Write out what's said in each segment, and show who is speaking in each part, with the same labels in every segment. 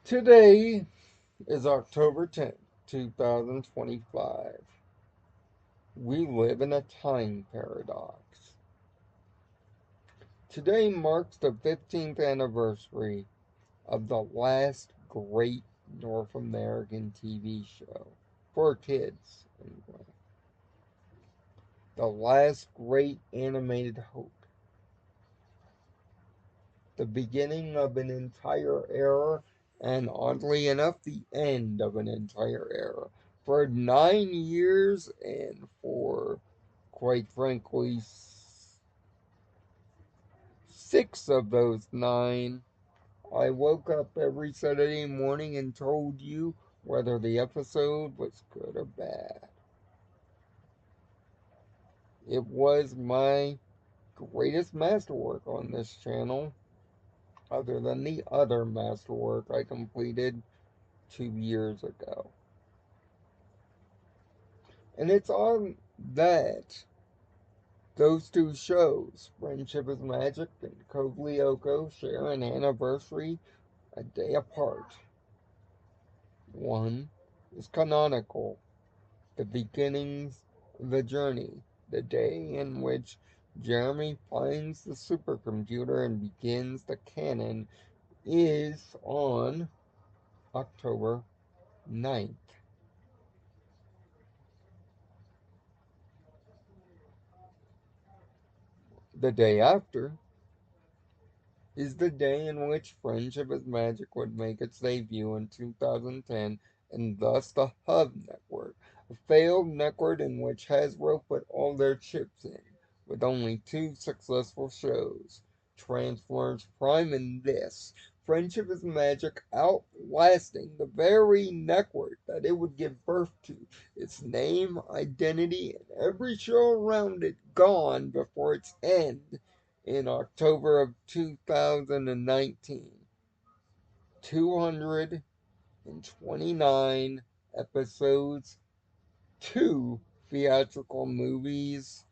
Speaker 1: Today is October 10th, 2025. We live in a time paradox. Today marks the 15th anniversary of the last great North American TV show. For kids, anyway. The last great animated hope. The beginning of an entire era, and oddly enough, the end of an entire era. For 9 years, and for quite frankly, six of those nine, I woke up every Saturday morning and told you whether the episode was good or bad. It was my greatest masterwork on this channel, other than the other masterwork I completed 2 years ago. And it's on that those two shows, Friendship is Magic and Code Lyoko, share an anniversary a day apart. One is canonical, the beginnings of the journey, the day in which Jeremy finds the supercomputer and begins the canon, is on October 9th. The day after is the day in which Friendship is Magic would make its debut in 2010, and thus the Hub Network, a failed network in which Hasbro put all their chips in, with only two successful shows, Transformers Prime and this. Friendship is Magic outlasting the very network that it would give birth to, its name, identity, and every show around it gone before its end in October of 2019. 229 episodes, two theatrical movies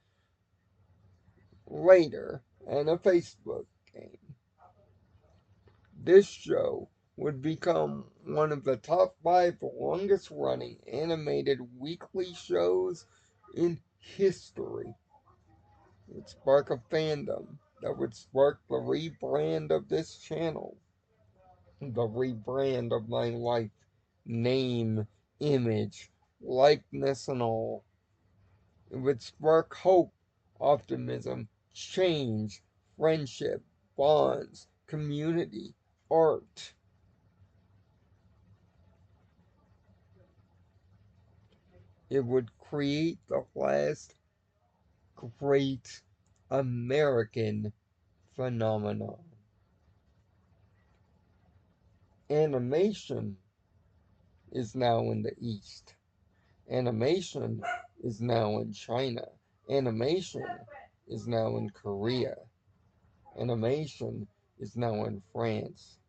Speaker 1: later, and a Facebook game. This show would become one of the top 5 longest running animated weekly shows in history. It would spark a fandom that would spark the rebrand of this channel, the rebrand of my life, name, image, likeness, and all. It would spark hope, optimism, change, friendship, bonds, community, art. It would create the last great American phenomenon. Animation is now in the East. Animation is now in China. Animation is now in Korea. Animation is now in France.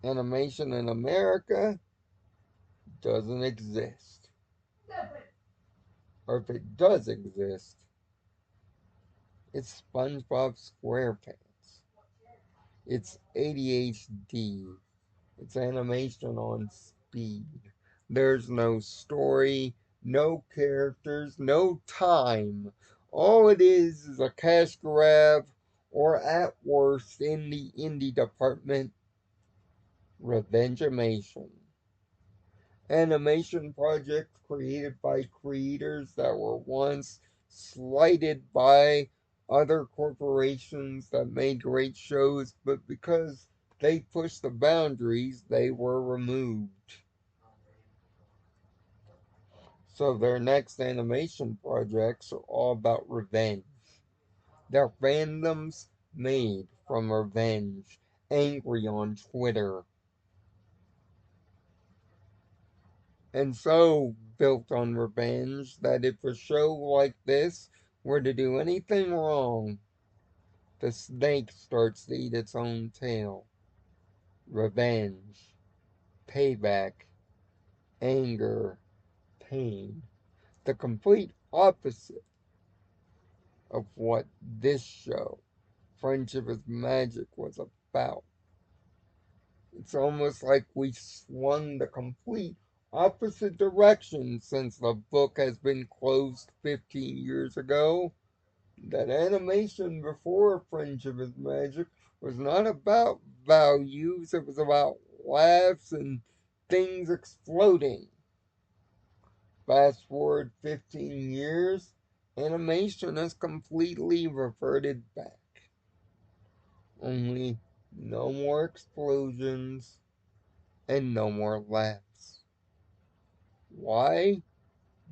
Speaker 1: Animation in America doesn't exist. Or if it does exist, it's SpongeBob SquarePants. It's ADHD. It's animation on speed. There's no story, no characters, no time. All it is a cash grab, or at worst, in the indie department, revengeimation. Animation projects created by creators that were once slighted by other corporations that made great shows, but because they pushed the boundaries, they were removed. So their next animation projects are all about revenge. They're fandoms made from revenge, angry on Twitter, and so built on revenge that if a show like this were to do anything wrong, the snake starts to eat its own tail. Revenge, payback, anger, pain. The complete opposite of what this show, Friendship is Magic, was about. It's almost like we swung the complete opposite direction since the book has been closed 15 years ago. That animation before Friendship is Magic was not about values, it was about laughs and things exploding. Fast forward 15 years, animation has completely reverted back. Only no more explosions and no more laughs. Why?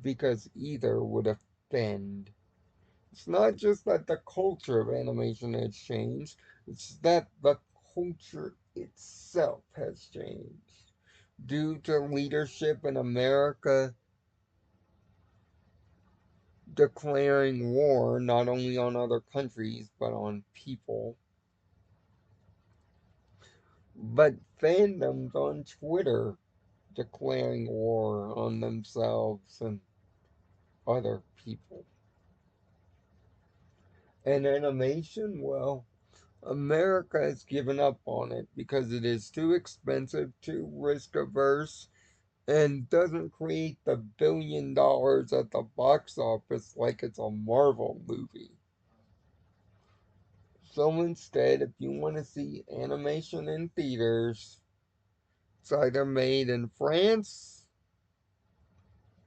Speaker 1: Because either would offend. It's not just that the culture of animation has changed, it's that the culture itself has changed. Due to leadership in America declaring war not only on other countries but on people, but fandoms on Twitter declaring war on themselves and other people. And animation, well, America has given up on it because it is too expensive, too risk averse, and doesn't create the $1 billion at the box office like it's a Marvel movie. So instead, if you want to see animation in theaters, it's either made in France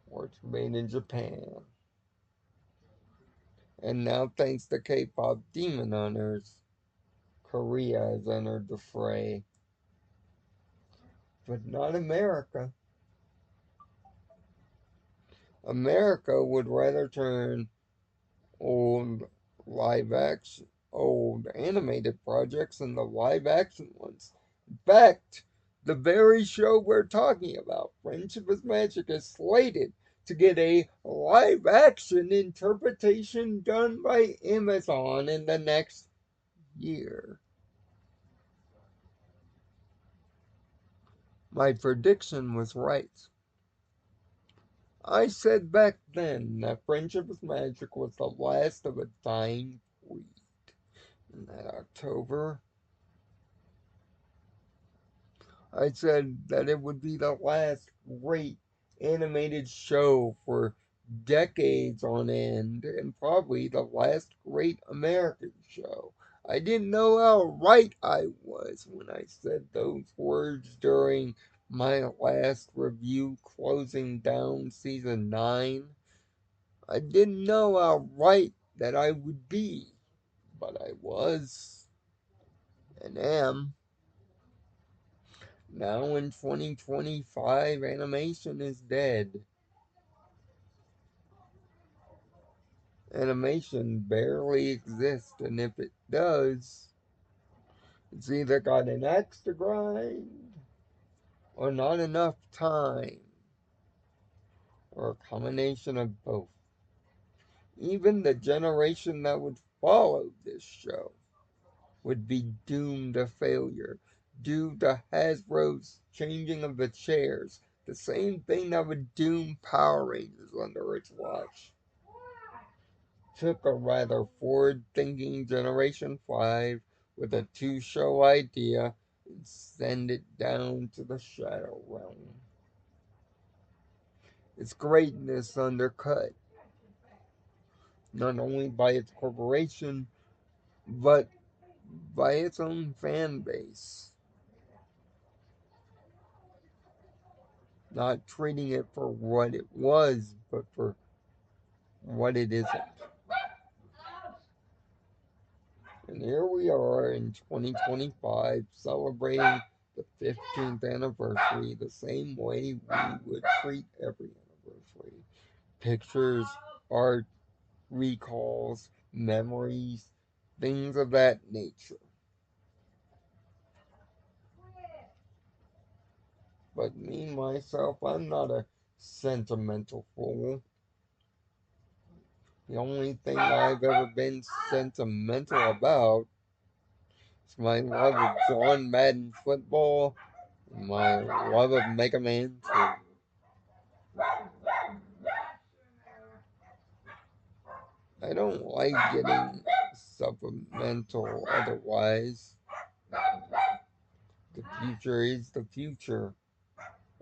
Speaker 1: or it's made in Japan. And now, thanks to K pop Demon Hunters, Korea has entered the fray. But not America. America would rather turn old old animated projects into live action ones. In fact, the very show we're talking about, Friendship is Magic, is slated to get a live action interpretation done by Amazon in the next year. My prediction was right. I said back then that Friendship is Magic was the last of a dying breed. In that October, I said that it would be the last great animated show for decades on end, and probably the last great American show. I didn't know how right I was when I said those words during my last review closing down season 9. I didn't know how right that I would be, but I was and am. Now in 2025, animation is dead. Animation barely exists, and if it does, it's either got an axe to grind, or not enough time, or a combination of both. Even the generation that would follow this show would be doomed to failure due to Hasbro's changing of the chairs, the same thing that would doom Power Rangers under its watch. Took a rather forward thinking Generation 5 with a 2 show idea and send it down to the Shadow Realm. Its greatness undercut not only by its corporation, but by its own fan base, not treating it for what it was, but for what it isn't. And here we are in 2025 celebrating the 15th anniversary the same way we would treat every anniversary. Pictures, art, recalls, memories, things of that nature. But me, myself, I'm not a sentimental fool. The only thing I've ever been sentimental about is my love of John Madden football and my love of Mega Man 2. I don't like getting supplemental otherwise. The future is the future.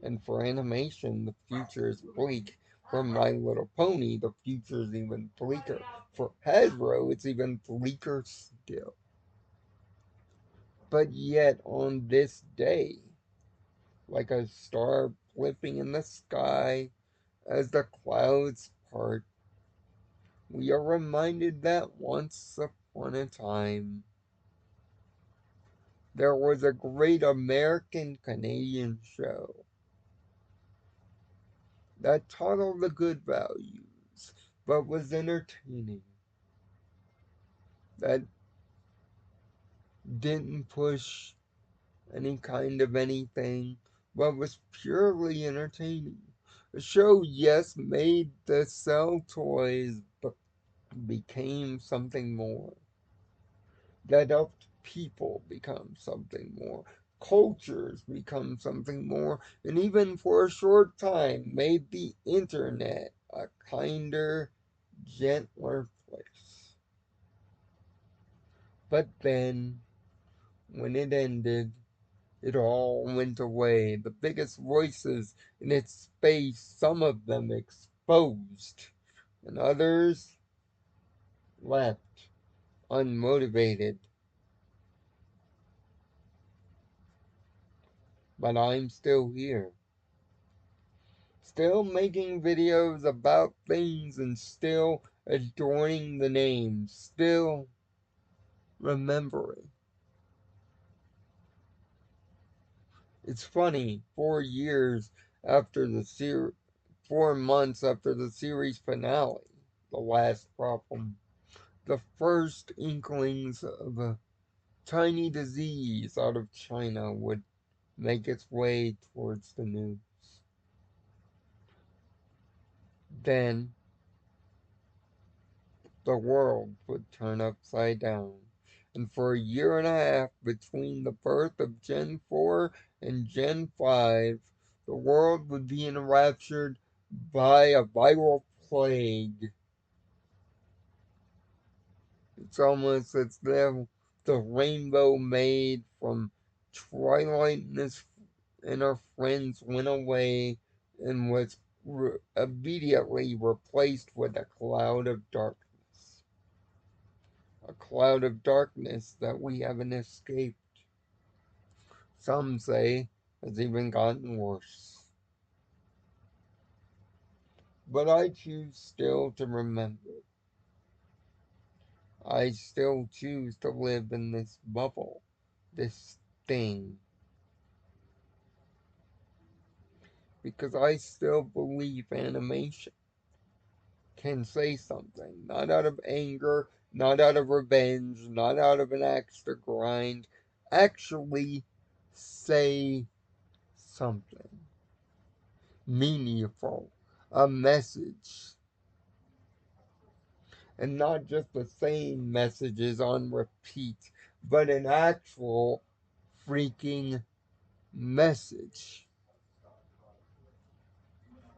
Speaker 1: And for animation, the future is bleak. For My Little Pony, the future is even bleaker. For Hasbro, it's even bleaker still. But yet, on this day, like a star flipping in the sky as the clouds part, we are reminded that once upon a time, there was a great American Canadian show that taught all the good values, but was entertaining, that didn't push any kind of anything, but was purely entertaining. The show, yes, made the sell toys, but became something more. That helped people become something more. Cultures become something more. And even for a short time, made the internet a kinder, gentler place. But then, when it ended, it all went away. The biggest voices in its space, some of them exposed, and others left unmotivated. But I'm still here, still making videos about things and still adoring the names, still remembering. It's funny, 4 years after the 4 months after the series finale, The Last Problem, the first inklings of a tiny disease out of China would make its way towards the news. Then the world would turn upside down. And for a year and a half between the birth of Gen 4 and Gen 5, the world would be enraptured by a viral plague. It's almost as though the rainbow made from Twilight and her friends went away and was immediately replaced with a cloud of darkness. A cloud of darkness that we haven't escaped. Some say has even gotten worse. But I choose still to remember. I still choose to live in this bubble, this thing, because I still believe animation can say something, not out of anger, not out of revenge, not out of an axe to grind, actually say something meaningful, a message, and not just the same messages on repeat, but an actual freaking message.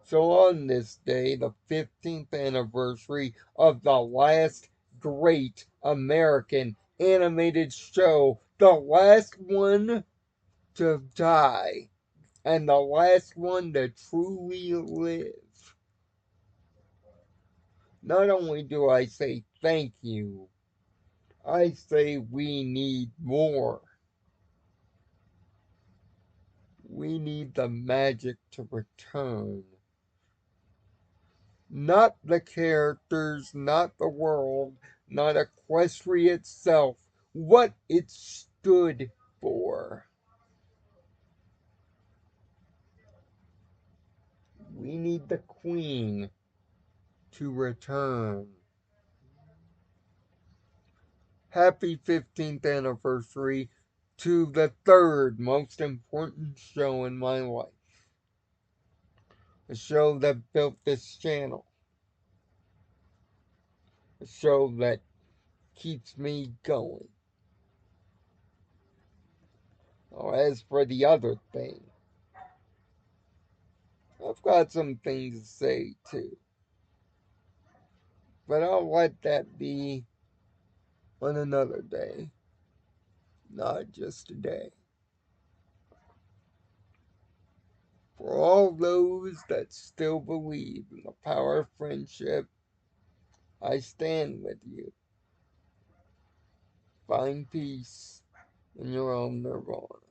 Speaker 1: So on this day, the 15th anniversary of the last great American animated show, the last one to die, and the last one to truly live. Not only do I say thank you, I say we need more. We need the magic to return. Not the characters, not the world, not Equestria itself, what it stood for. We need the Queen to return. Happy 15th anniversary to the third most important show in my life. A show that built this channel. A show that keeps me going. Oh, as for the other thing, I've got some things to say too. But I'll let that be on another day, not just today. those that still believe in the power of friendship, I stand with you. Find peace in your own nirvana.